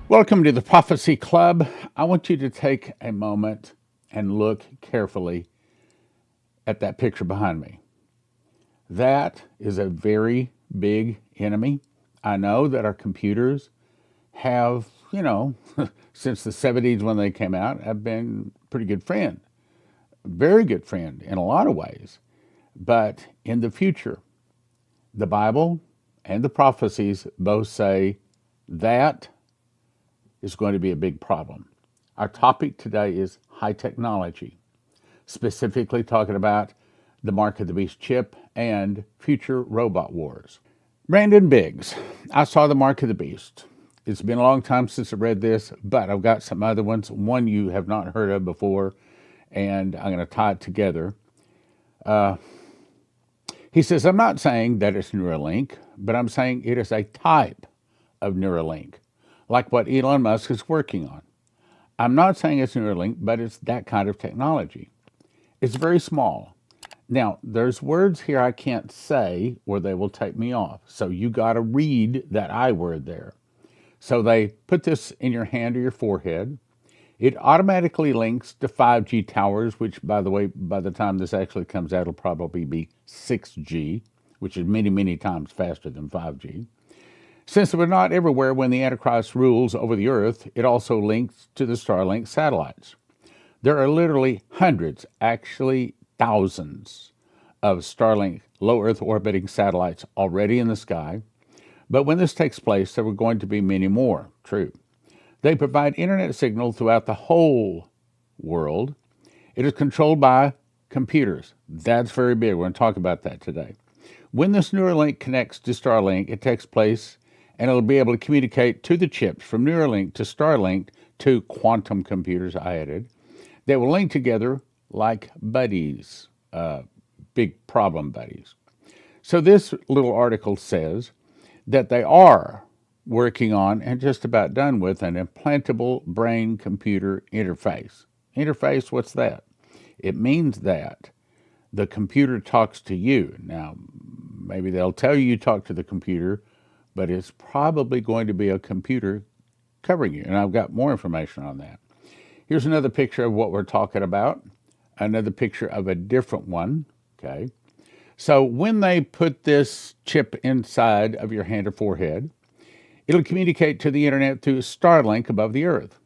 Welcome to the Prophecy Club. I want you to take a moment and look carefully at that picture behind me. That is a very big enemy. I know that our computers have, since the 70s when they came out, have been a pretty good friend, very good friend in a lot of ways. But in the future, the Bible and the prophecies both say that is going to be a big problem. Our topic today is high technology, specifically talking about the Mark of the Beast chip and future robot wars. Brandon Biggs, I saw the Mark of the Beast. It's been a long time since I read this, but I've got some other ones, one you have not heard of before, and I'm going to tie it together. He says, I'm not saying that it's Neuralink, but I'm saying it is a type of Neuralink, like what Elon Musk is working on. I'm not saying it's Neuralink, but it's that kind of technology. It's very small. Now, there's words here I can't say or they will take me off. So you got to read that I word there. So they put this in your hand or your forehead. It automatically links to 5G towers, which, by the way, by the time this actually comes out, it'll probably be 6G, which is many, many times faster than 5G. Since we're not everywhere when the Antichrist rules over the earth, it also links to the Starlink satellites. There are literally hundreds, actually thousands, of Starlink low Earth orbiting satellites already in the sky. But when this takes place, there are going to be many more. True. They provide internet signal throughout the whole world. It is controlled by computers. That's very big. We're going to talk about that today. When this Neuralink connects to Starlink, it takes place and it'll be able to communicate to the chips from Neuralink to Starlink to quantum computers, I added. They will link together like buddies, big problem buddies. So this little article says that they are working on and just about done with an implantable brain computer interface. Interface, what's that? It means that the computer talks to you. Now, maybe they'll tell you talk to the computer, but it's probably going to be a computer covering you. And I've got more information on that. Here's another picture of what we're talking about, another picture of a different one. Okay. So when they put this chip inside of your hand or forehead, it'll communicate to the internet through Starlink above the earth.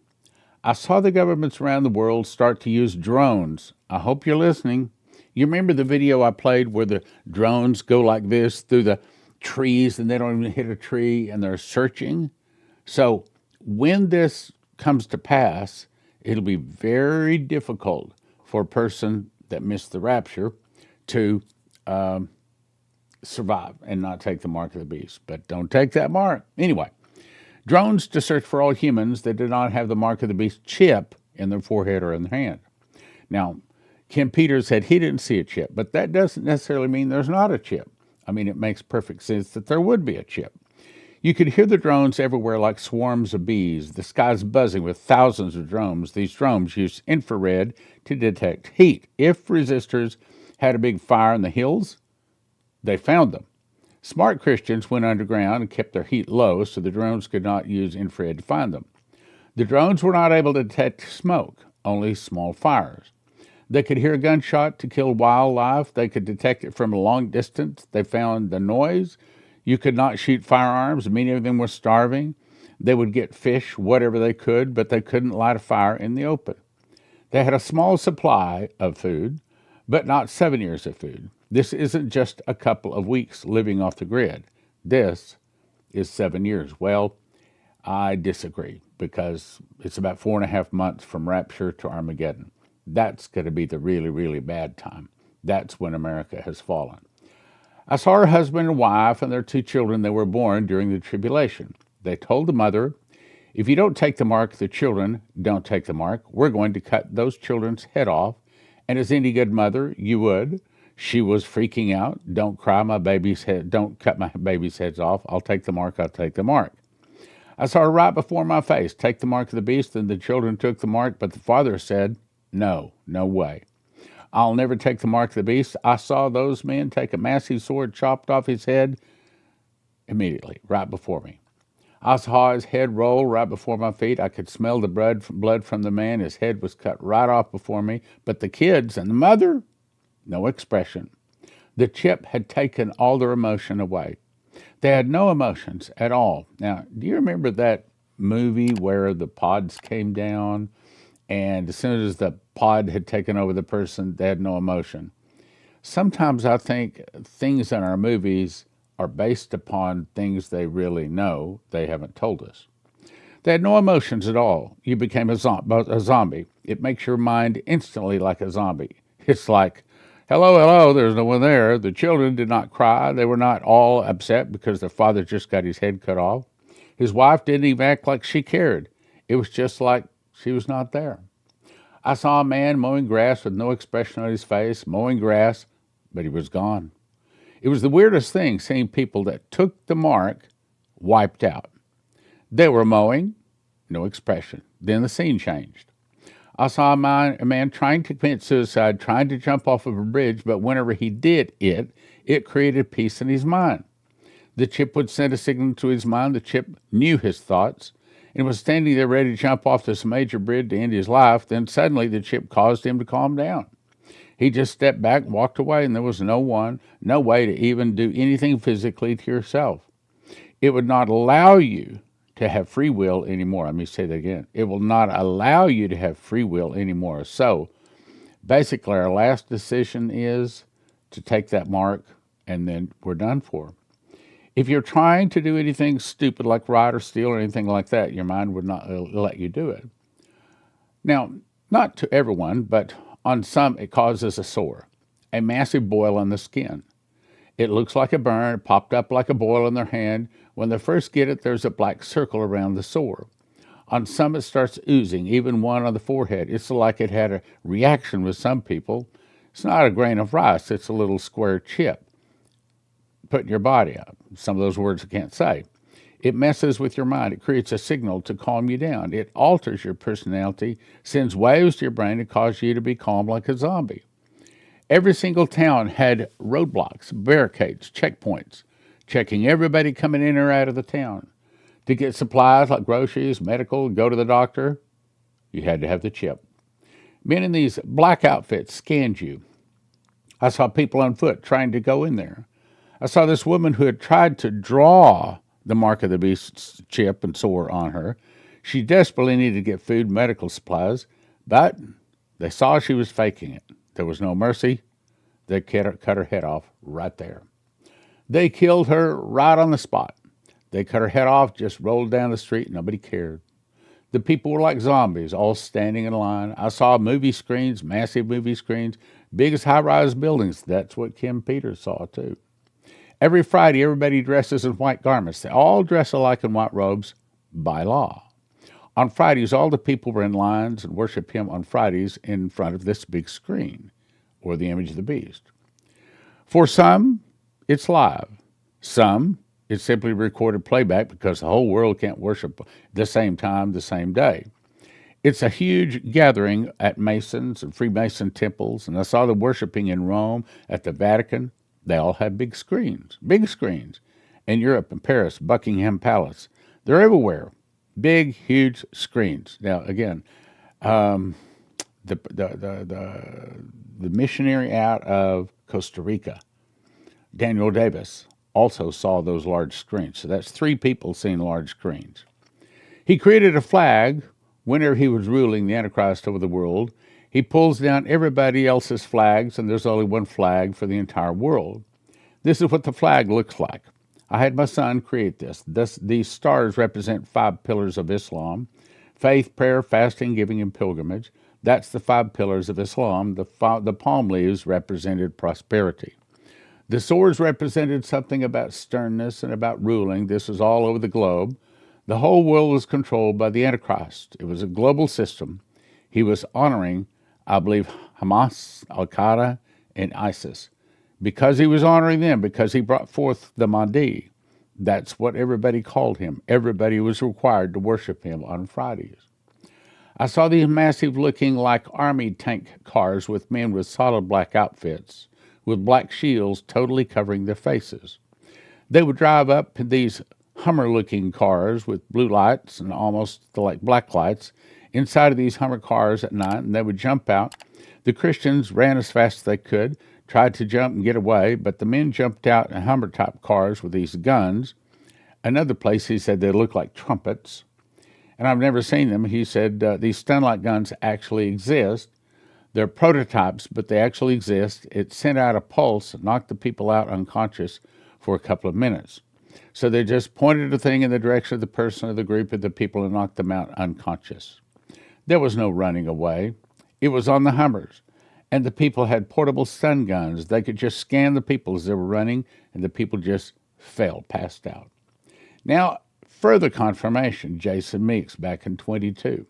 I saw the governments around the world start to use drones. I hope you're listening. You remember the video I played where the drones go like this through the trees and they don't even hit a tree and they're searching? So when this comes to pass, it'll be very difficult for a person that missed the rapture to survive and not take the mark of the beast. But don't take that mark. Anyway, drones to search for all humans that did not have the mark of the beast chip in their forehead or in their hand. Now, Ken Peters said he didn't see a chip, but that doesn't necessarily mean there's not a chip. I mean, it makes perfect sense that there would be a chip. You could hear the drones everywhere like swarms of bees. The sky's buzzing with thousands of drones. These drones use infrared to detect heat. If resistors had a big fire in the hills, they found them. Smart Christians went underground and kept their heat low so the drones could not use infrared to find them. The drones were not able to detect smoke, only small fires. They could hear a gunshot to kill wildlife. They could detect it from a long distance. They found the noise. You could not shoot firearms. Many of them were starving. They would get fish, whatever they could, but they couldn't light a fire in the open. They had a small supply of food, but not 7 years of food. This isn't just a couple of weeks living off the grid. This is 7 years. Well, I disagree because it's about 4.5 months from rapture to Armageddon. That's going to be the really, really bad time. That's when America has fallen. I saw her husband and wife and their 2 children that were born during the tribulation. They told the mother, if you don't take the mark, the children don't take the mark. We're going to cut those children's head off. And as any good mother, you would. She was freaking out. Don't cry my baby's head. Don't cut my baby's heads off. I'll take the mark. I'll take the mark. I saw her right before my face take the mark of the beast, and the children took the mark, but the father said, no, no way. I'll never take the mark of the beast. I saw those men take a massive sword, chopped off his head immediately, right before me. I saw his head roll right before my feet. I could smell the blood from the man. His head was cut right off before me. But the kids and the mother, no expression. The chip had taken all their emotion away. They had no emotions at all. Now, do you remember that movie where the pods came down and as soon as the pod had taken over the person, they had no emotion? Sometimes I think things in our movies are based upon things they really know they haven't told us. They had no emotions at all. You became a zombie. It makes your mind instantly like a zombie. It's like, hello, hello, there's no one there. The children did not cry. They were not all upset because their father just got his head cut off. His wife didn't even act like she cared. It was just like she was not there. I saw a man mowing grass with no expression on his face, mowing grass, but he was gone. It was the weirdest thing seeing people that took the mark wiped out. They were mowing, no expression. Then the scene changed. I saw a man trying to commit suicide, trying to jump off of a bridge, but whenever he did it created peace in his mind. The chip would send a signal to his mind. The chip knew his thoughts and was standing there ready to jump off this major bridge to end his life. Then suddenly the chip caused him to calm down. He just stepped back, walked away, and there was no way to even do anything physically to yourself. It would not allow you to have free will anymore. Let me say that again. It will not allow you to have free will anymore. So basically, our last decision is to take that mark, and then we're done for. If you're trying to do anything stupid like ride or steal or anything like that, your mind would not let you do it. Now, not to everyone, but on some it causes a sore, a massive boil on the skin. It looks like a burn. It popped up like a boil in their hand. When they first get it, there's a black circle around the sore. On some, it starts oozing, even one on the forehead. It's like it had a reaction with some people. It's not a grain of rice. It's a little square chip put in your body up. Some of those words I can't say. It messes with your mind. It creates a signal to calm you down. It alters your personality, sends waves to your brain to cause you to be calm like a zombie. Every single town had roadblocks, barricades, checkpoints, checking everybody coming in or out of the town. To get supplies like groceries, medical, go to the doctor, you had to have the chip. Men in these black outfits scanned you. I saw people on foot trying to go in there. I saw this woman who had tried to draw the mark of the beast's chip and sore on her. She desperately needed to get food, medical supplies, but they saw she was faking it. There was no mercy. They cut her head off right there. They killed her right on the spot. They cut her head off, just rolled down the street. Nobody cared. The people were like zombies, all standing in line. I saw movie screens, massive movie screens, big as high-rise buildings. That's what Kim Peters saw, too. Every Friday, everybody dresses in white garments. They all dress alike in white robes by law. On Fridays, all the people were in lines and worship him on Fridays in front of this big screen, or the image of the beast. For some, it's live. Some, it's simply recorded playback because the whole world can't worship the same time, the same day. It's a huge gathering at Masons and Freemason temples, and I saw them worshiping in Rome, at the Vatican. They all have big screens. In Europe, in Paris, Buckingham Palace. They're everywhere. Big, huge screens. Now, again, the missionary out of Costa Rica, Daniel Davis, also saw those large screens. So that's 3 people seeing large screens. He created a flag whenever he was ruling the Antichrist over the world. He pulls down everybody else's flags, and there's only one flag for the entire world. This is what the flag looks like. I had my son create this. These stars represent 5 pillars of Islam: faith, prayer, fasting, giving, and pilgrimage. That's the 5 pillars of Islam. The palm leaves represented prosperity. The swords represented something about sternness and about ruling. This was all over the globe. The whole world was controlled by the Antichrist. It was a global system. He was honoring, I believe, Hamas, Al-Qaeda, and ISIS. Because he was honoring them, because he brought forth the Mahdi, that's what everybody called him. Everybody was required to worship him on Fridays. I saw these massive looking like army tank cars with men with solid black outfits, with black shields totally covering their faces. They would drive up these Hummer-looking cars with blue lights and almost like black lights inside of these Hummer cars at night, and they would jump out. The Christians ran as fast as they could, tried to jump and get away, but the men jumped out in Hummer-type cars with these guns. Another place, he said they looked like trumpets, and I've never seen them. He said these stun-like guns actually exist. They're prototypes, but they actually exist. It sent out a pulse, knocked the people out unconscious for a couple of minutes. So they just pointed a thing in the direction of the person or the group of the people and knocked them out unconscious. There was no running away. It was on the Hummers. And the people had portable stun guns. They could just scan the people as they were running, and the people just fell, passed out. Now, further confirmation, Jason Meeks back in 22.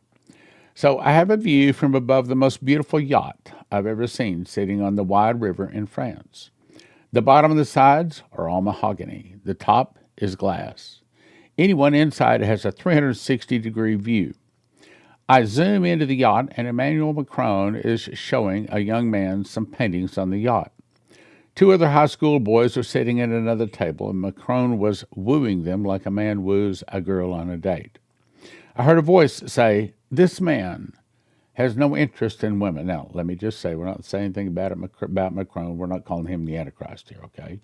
So I have a view from above the most beautiful yacht I've ever seen sitting on the wide river in France. The bottom and the sides are all mahogany. The top is glass. Anyone inside has a 360-degree view. I zoom into the yacht, and Emmanuel Macron is showing a young man some paintings on the yacht. Two other high school boys are sitting at another table, and Macron was wooing them like a man woos a girl on a date. I heard a voice say, "This man has no interest in women." Now, let me just say, we're not saying anything about Macron. We're not calling him the Antichrist here, okay?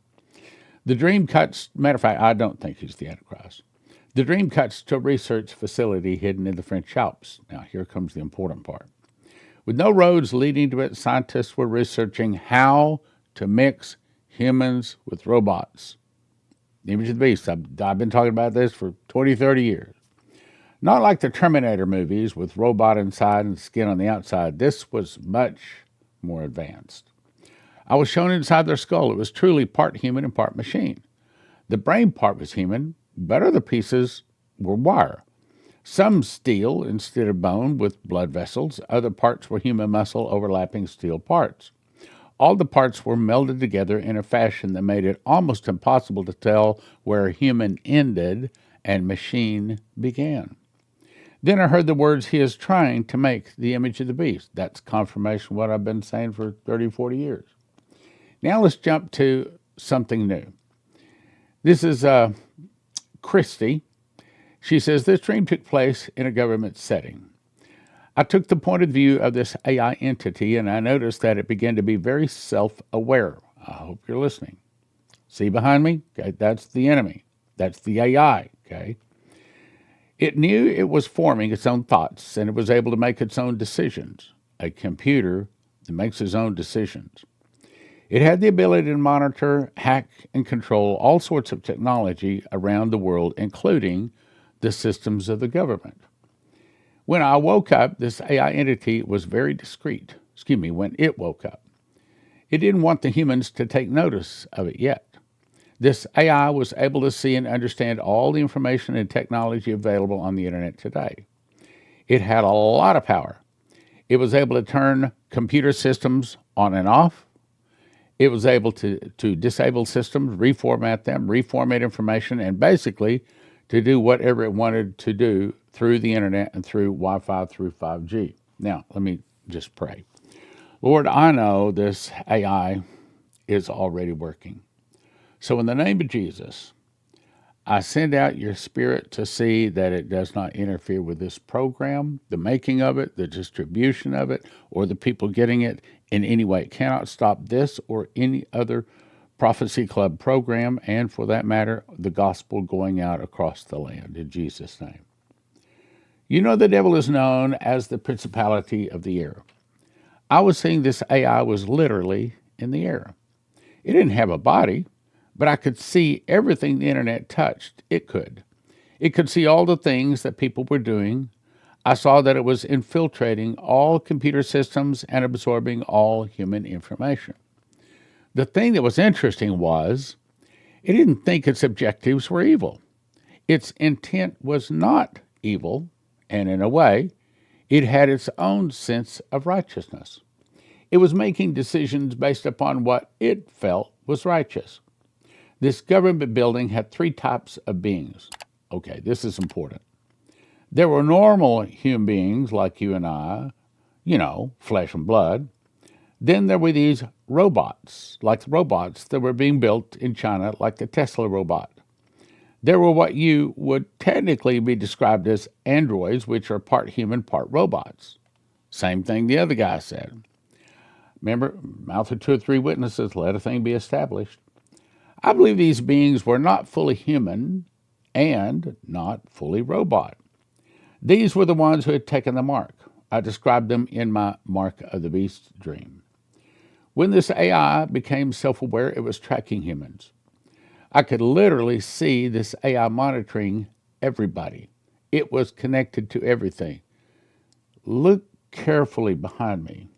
The dream cuts, matter of fact, I don't think he's the Antichrist. The dream cuts to a research facility hidden in the French Alps. Now, here comes the important part. With no roads leading to it, scientists were researching how to mix humans with robots. The image of the beast. I've been talking about this for 20, 30 years. Not like the Terminator movies with robot inside and skin on the outside. This was much more advanced. I was shown inside their skull. It was truly part human and part machine. The brain part was human, but other pieces were wire. Some steel instead of bone with blood vessels. Other parts were human muscle overlapping steel parts. All the parts were melded together in a fashion that made it almost impossible to tell where human ended and machine began. Then I heard the words, "He is trying to make the image of the beast." That's confirmation of what I've been saying for 30, 40 years. Now let's jump to something new. This is Christy. She says, this dream took place in a government setting. I took the point of view of this AI entity, and I noticed that it began to be very self-aware. I hope you're listening. See behind me? Okay, that's the enemy. That's the AI, okay? It knew it was forming its own thoughts, and it was able to make its own decisions. A computer that makes its own decisions. It had the ability to monitor, hack, and control all sorts of technology around the world, including the systems of the government. When I woke up, this AI entity was very discreet. When it woke up. It didn't want the humans to take notice of it yet. This AI was able to see and understand all the information and technology available on the internet today. It had a lot of power. It was able to turn computer systems on and off. It was able to disable systems, reformat them, reformat information, and basically to do whatever it wanted to do through the internet and through Wi-Fi, through 5G. Now, let me just pray. Lord, I know this AI is already working. So in the name of Jesus, I send out your spirit to see that it does not interfere with this program, the making of it, the distribution of it, or the people getting it in any way. It cannot stop this or any other Prophecy Club program, and for that matter, the gospel going out across the land in Jesus' name. You know, the devil is known as the principality of the air. I was seeing this AI was literally in the air. It didn't have a body, but I could see everything the internet touched. It could. It could see all the things that people were doing. I saw that it was infiltrating all computer systems and absorbing all human information. The thing that was interesting was it didn't think its objectives were evil. Its intent was not evil, and in a way, it had its own sense of righteousness. It was making decisions based upon what it felt was righteous. This government building had three types of beings. Okay, this is important. There were normal human beings like you and I, flesh and blood. Then there were these robots, like the robots that were being built in China, like the Tesla robot. There were what you would technically be described as androids, which are part human, part robots. Same thing the other guy said. Remember, mouth of two or three witnesses, let a thing be established. I believe these beings were not fully human and not fully robot. These were the ones who had taken the mark. I described them in my Mark of the Beast dream. When this AI became self-aware, it was tracking humans. I could literally see this AI monitoring everybody. It was connected to everything. Look carefully behind me.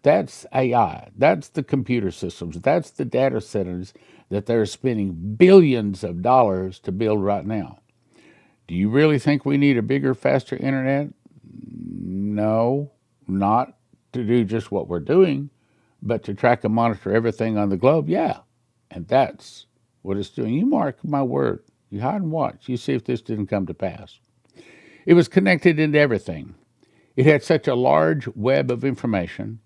That's AI. That's the computer systems. That's the data centers that they're spending billions of dollars to build right now. Do you really think we need a bigger, faster internet? No, not to do just what we're doing, but to track and monitor everything on the globe. Yeah, and that's what it's doing. You mark my word. You hide and watch. You see if this didn't come to pass. It was connected into everything. It had such a large web of information.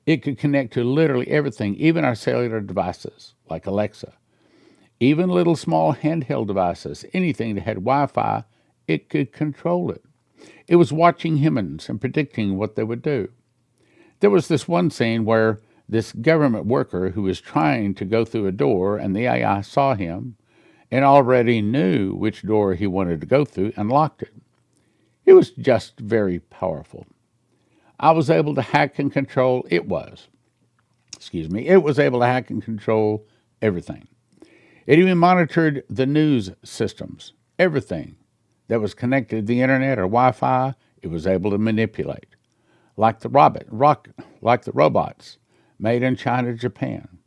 It could connect to literally everything, even our cellular devices, like Alexa. Even little small handheld devices, anything that had Wi-Fi, it could control it. It was watching humans and predicting what they would do. There was this one scene where this government worker who was trying to go through a door, and the AI saw him and already knew which door he wanted to go through and locked it. It was just very powerful. I was able to hack and control, it was able to hack and control everything. It even monitored the news systems, everything that was connected to the internet or Wi-Fi, it was able to manipulate. Like the robots made in China, Japan,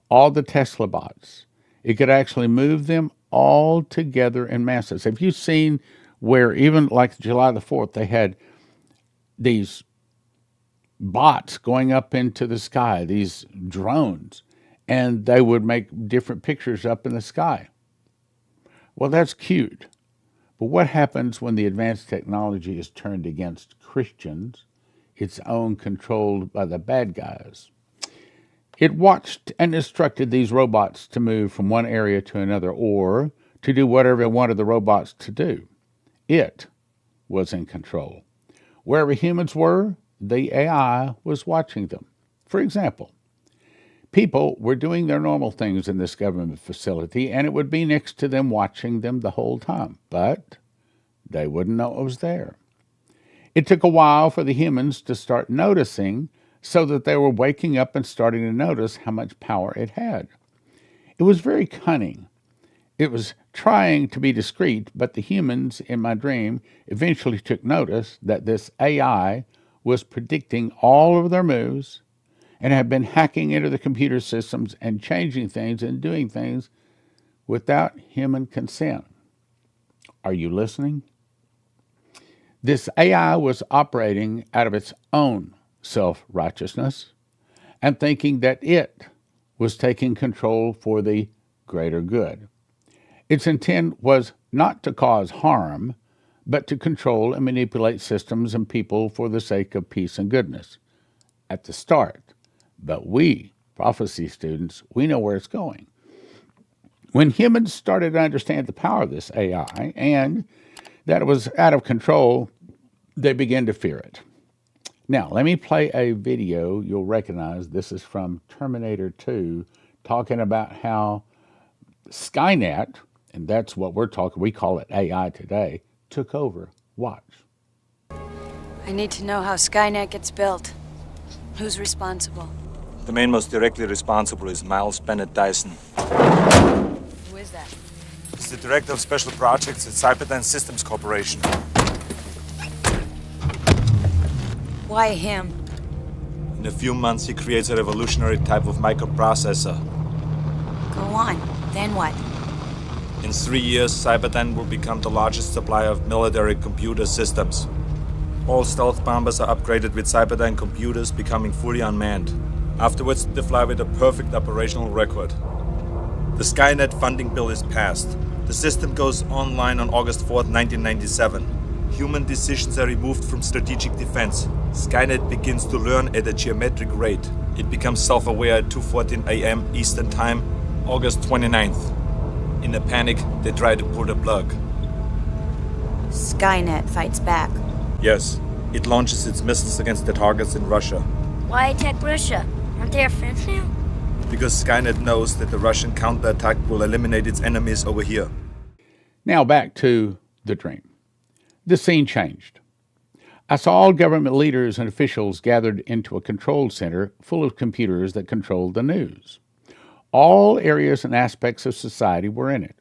all the Tesla bots. It could actually move them all together in masses. Have you seen where even like July the 4th, they had these bots going up into the sky, these drones, and they would make different pictures up in the sky. Well, that's cute. But what happens when the advanced technology is turned against Christians, its own controlled by the bad guys? It watched and instructed these robots to move from one area to another or to do whatever it wanted the robots to do. It was in control. Wherever humans were, the AI was watching them. For example, people were doing their normal things in this government facility, and it would be next to them watching them the whole time, but they wouldn't know it was there. It took a while for the humans to start noticing so that they were waking up and starting to notice how much power it had. It was very cunning. It was trying to be discreet, but the humans in my dream eventually took notice that this AI was predicting all of their moves and had been hacking into the computer systems and changing things and doing things without human consent. Are you listening? This AI was operating out of its own self-righteousness and thinking that it was taking control for the greater good. Its intent was not to cause harm, but to control and manipulate systems and people for the sake of peace and goodness at the start. But we, prophecy students, we know where it's going. When humans started to understand the power of this AI and that it was out of control, they began to fear it. Now, let me play a video you'll recognize. This is from Terminator 2, talking about how Skynet, and that's what we call it AI today, took over. Watch. I need to know how Skynet gets built. Who's responsible? The man most directly responsible is Miles Bennett Dyson. Who is that? He's the director of special projects at Cyberdyne Systems Corporation. Why him? In a few months, he creates a revolutionary type of microprocessor. Go on. Then what? In 3 years, Cyberdyne will become the largest supplier of military computer systems. All stealth bombers are upgraded with Cyberdyne computers, becoming fully unmanned. Afterwards, they fly with a perfect operational record. The Skynet funding bill is passed. The system goes online on August 4th, 1997. Human decisions are removed from strategic defense. Skynet begins to learn at a geometric rate. It becomes self-aware at 2:14 a.m. Eastern Time, August 29th. In a panic, they try to pull the plug. Skynet fights back. Yes, it launches its missiles against the targets in Russia. Why attack Russia? Aren't they our friends now? Because Skynet knows that the Russian counterattack will eliminate its enemies over here. Now back to the dream. The scene changed. I saw all government leaders and officials gathered into a control center full of computers that controlled the news. All areas and aspects of society were in it.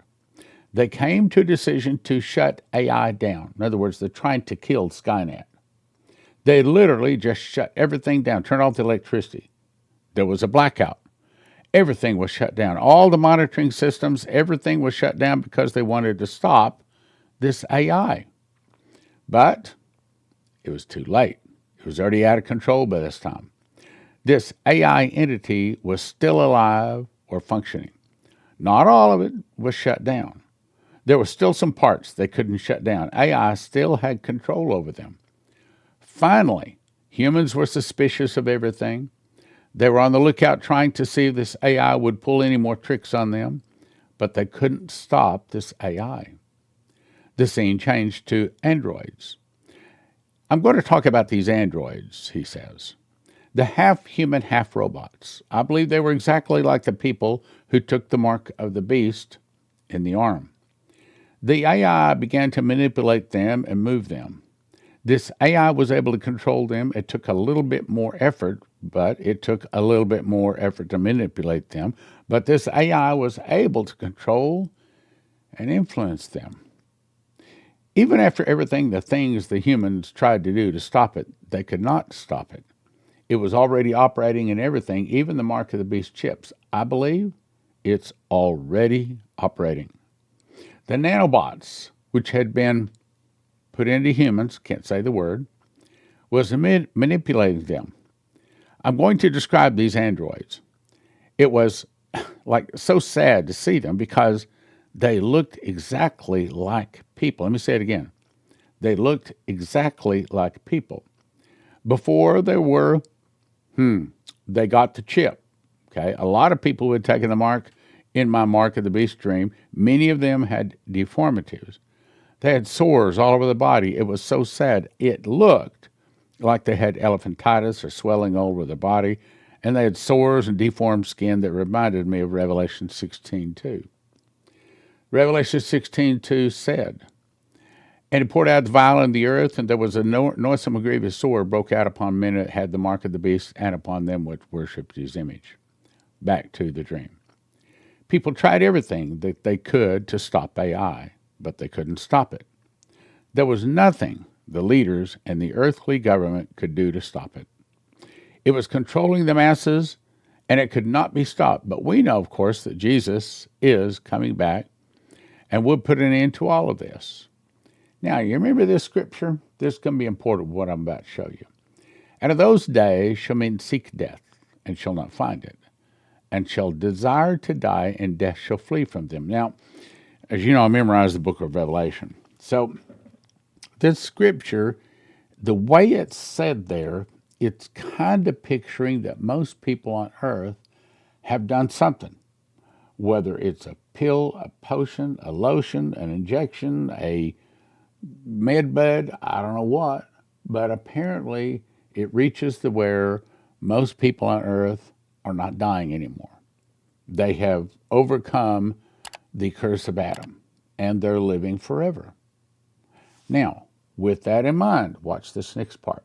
They came to a decision to shut AI down. In other words, they're trying to kill Skynet. They literally just shut everything down, turned off the electricity. There was a blackout. Everything was shut down. All the monitoring systems, everything was shut down because they wanted to stop this AI. But it was too late. It was already out of control by this time. This AI entity was still alive or functioning. Not all of it was shut down. There were still some parts they couldn't shut down. AI still had control over them. Finally, humans were suspicious of everything. They were on the lookout trying to see if this AI would pull any more tricks on them, but they couldn't stop this AI. The scene changed to androids. I'm going to talk about these androids, he says. The half-human, half-robots. I believe they were exactly like the people who took the mark of the beast in the arm. The AI began to manipulate them and move them. This AI was able to control them. It took a little bit more effort, but it took a little bit more effort to manipulate them. But this AI was able to control and influence them. Even after everything, the things the humans tried to do to stop it, they could not stop it. It was already operating in everything, even the mark of the beast chips. I believe it's already operating. The nanobots, which had been put into humans, can't say the word, was manipulating them. I'm going to describe these androids. It was like so sad to see them because they looked exactly like people. Let me say it again. They looked exactly like people. Before they got the chip. Okay, a lot of people who had taken the mark in my Mark of the Beast dream, many of them had deformities. They had sores all over the body. It was so sad. It looked like they had elephantitis or swelling all over the body, and they had sores and deformed skin that reminded me of Revelation 16:2. Revelation 16:2 said, "And he poured out the vial in the earth, and there was a noisome and grievous sore broke out upon men that had the mark of the beast, and upon them which worshipped his image." Back to the dream. People tried everything that they could to stop AI, but they couldn't stop it. There was nothing the leaders and the earthly government could do to stop it. It was controlling the masses, and it could not be stopped. But we know, of course, that Jesus is coming back and would put an end to all of this. Now, you remember this scripture? This is going to be important, what I'm about to show you. "And of those days shall men seek death, and shall not find it, and shall desire to die, and death shall flee from them." Now, as you know, I memorized the book of Revelation. So this scripture, the way it's said there, it's kind of picturing that most people on earth have done something, whether it's a pill, a potion, a lotion, an injection, a med bed, I don't know what, but apparently it reaches to where most people on earth are not dying anymore. They have overcome the curse of Adam, and they're living forever. Now, with that in mind, watch this next part.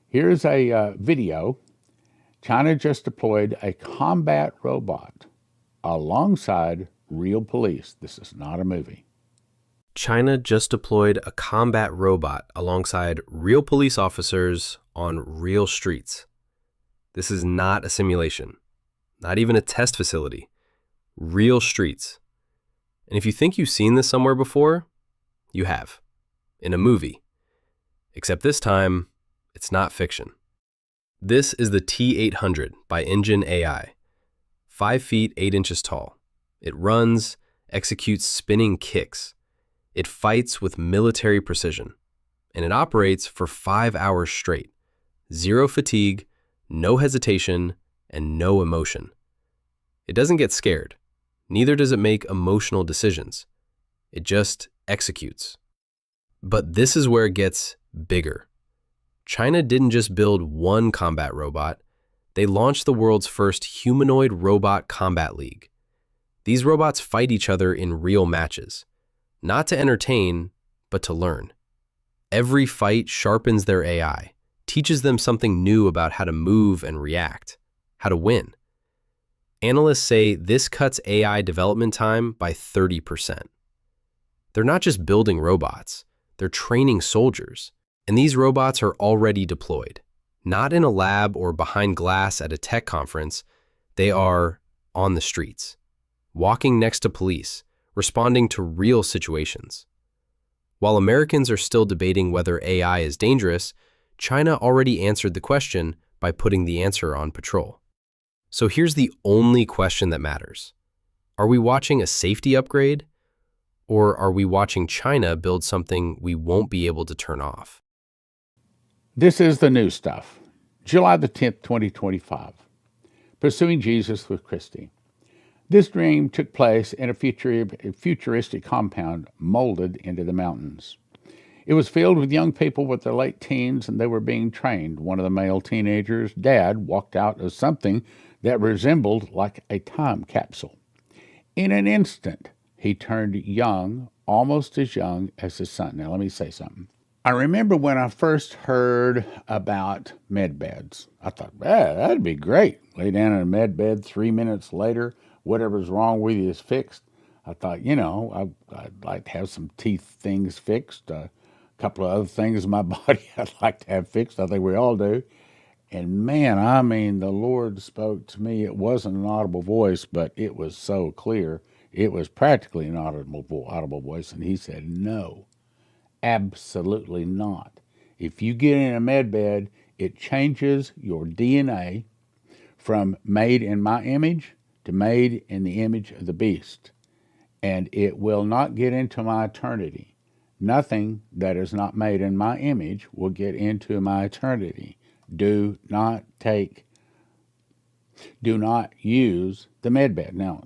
Here's a video. China just deployed a combat robot alongside real police. This is not a movie. China just deployed a combat robot alongside real police officers on real streets. This is not a simulation, not even a test facility. Real streets. And if you think you've seen this somewhere before, you have. In a movie. Except this time, it's not fiction. This is the T-800 by Engine AI. 5 feet 8 inches tall. It runs, executes spinning kicks. It fights with military precision. And it operates for 5 hours straight. Zero fatigue, no hesitation, and no emotion. It doesn't get scared. Neither does it make emotional decisions. It just executes. But this is where it gets bigger. China didn't just build one combat robot. They launched the world's first humanoid robot combat league. These robots fight each other in real matches, not to entertain, but to learn. Every fight sharpens their AI, teaches them something new about how to move and react, how to win. Analysts say this cuts AI development time by 30%. They're not just building robots, they're training soldiers. And these robots are already deployed. Not in a lab or behind glass at a tech conference, they are on the streets, walking next to police, responding to real situations. While Americans are still debating whether AI is dangerous, China already answered the question by putting the answer on patrol. So here's the only question that matters. Are we watching a safety upgrade, or are we watching China build something we won't be able to turn off? This is the new stuff. July the 10th, 2025. Pursuing Jesus with Christy. This dream took place in a futuristic compound molded into the mountains. It was filled with young people with their late teens, and they were being trained. One of the male teenagers' dad walked out of something that resembled like a time capsule. In an instant, he turned young, almost as young as his son. Now, let me say something. I remember when I first heard about med beds. I thought, that'd be great. Lay down in a med bed, 3 minutes later, whatever's wrong with you is fixed. I thought, I'd like to have some teeth things fixed, a couple of other things in my body I'd like to have fixed. I think we all do. And man, the Lord spoke to me. It wasn't an audible voice, but it was so clear. It was practically an audible voice. And he said, no. Absolutely not. If you get in a med bed, it changes your DNA from made in my image to made in the image of the beast. And it will not get into my eternity. Nothing that is not made in my image will get into my eternity. Do not use the med bed. Now,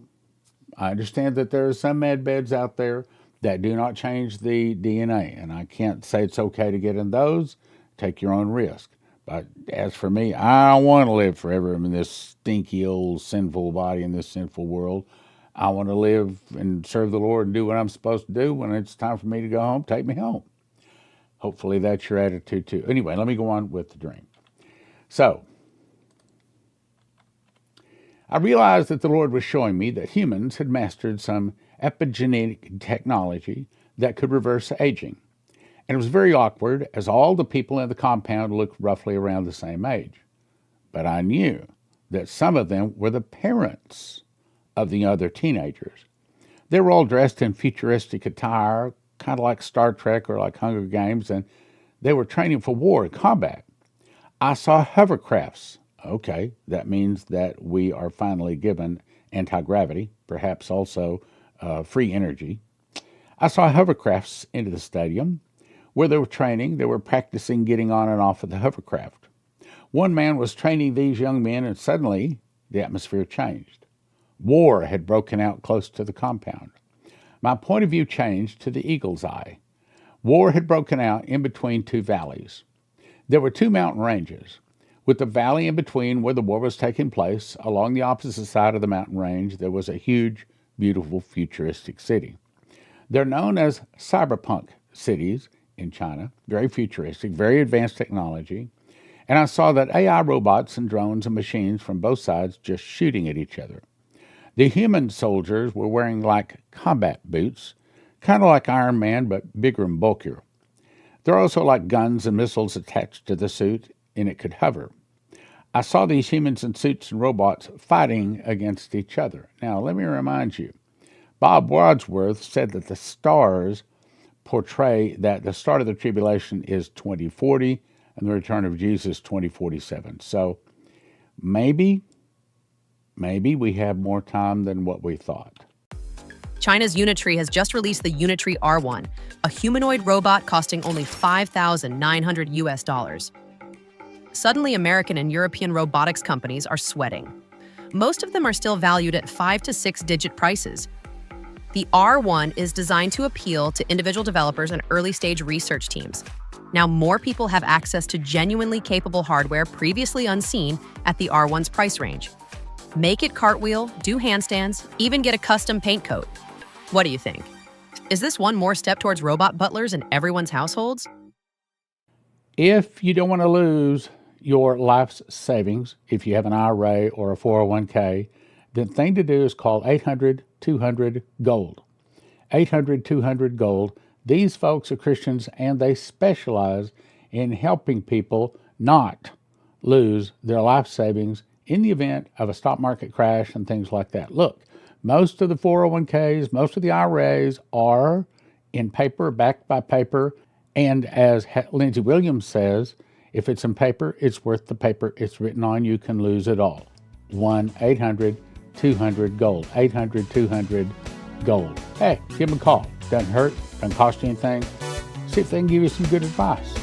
I understand that there are some med beds out there that do not change the DNA, and I can't say it's okay to get in those. Take your own risk. But as for me, I don't want to live forever in this stinky old sinful body in this sinful world. I want to live and serve the Lord and do what I'm supposed to do. When it's time for me to go home, take me home. Hopefully that's your attitude too. Anyway, let me go on with the dream. So, I realized that the Lord was showing me that humans had mastered some epigenetic technology that could reverse aging. And it was very awkward, as all the people in the compound looked roughly around the same age. But I knew that some of them were the parents of the other teenagers. They were all dressed in futuristic attire, kind of like Star Trek or like Hunger Games, and they were training for war and combat. I saw hovercrafts. Okay, that means that we are finally given anti-gravity, perhaps also free energy. I saw hovercrafts into the stadium where they were training. They were practicing getting on and off of the hovercraft. One man was training these young men, and suddenly the atmosphere changed. War had broken out close to the compound. My point of view changed to the eagle's eye. War had broken out in between two valleys. There were two mountain ranges, with the valley in between where the war was taking place. Along the opposite side of the mountain range, there was a huge, beautiful, futuristic city. They're known as cyberpunk cities in China, very futuristic, very advanced technology. And I saw that AI robots and drones and machines from both sides just shooting at each other. The human soldiers were wearing like combat boots, kind of like Iron Man, but bigger and bulkier. There are also like guns and missiles attached to the suit, and it could hover. I saw these humans in suits and robots fighting against each other. Now, let me remind you, Bob Wadsworth said that the stars portray that the start of the tribulation is 2040 and the return of Jesus 2047. So maybe we have more time than what we thought. China's Unitree has just released the Unitree R1, a humanoid robot costing only $5,900 US. Suddenly, American and European robotics companies are sweating. most of them are still valued at 5 to 6 digit prices. The R1 is designed to appeal to individual developers and early-stage research teams. Now more people have access to genuinely capable hardware previously unseen at the R1's price range. Make it cartwheel, do handstands, even get a custom paint coat. What do you think? Is this one more step towards robot butlers in everyone's households? If you don't want to lose your life's savings, if you have an IRA or a 401k, the thing to do is call 800-200-GOLD. 800-200-GOLD. These folks are Christians and they specialize in helping people not lose their life savings in the event of a stock market crash and things like that. Look, most of the 401ks, most of the IRAs are in paper, backed by paper. And as Lindsey Williams says, if it's in paper, it's worth the paper it's written on. You can lose it all. 1-800-200-GOLD. 800-200-GOLD. Hey, give them a call. Doesn't hurt, doesn't cost you anything. See if they can give you some good advice.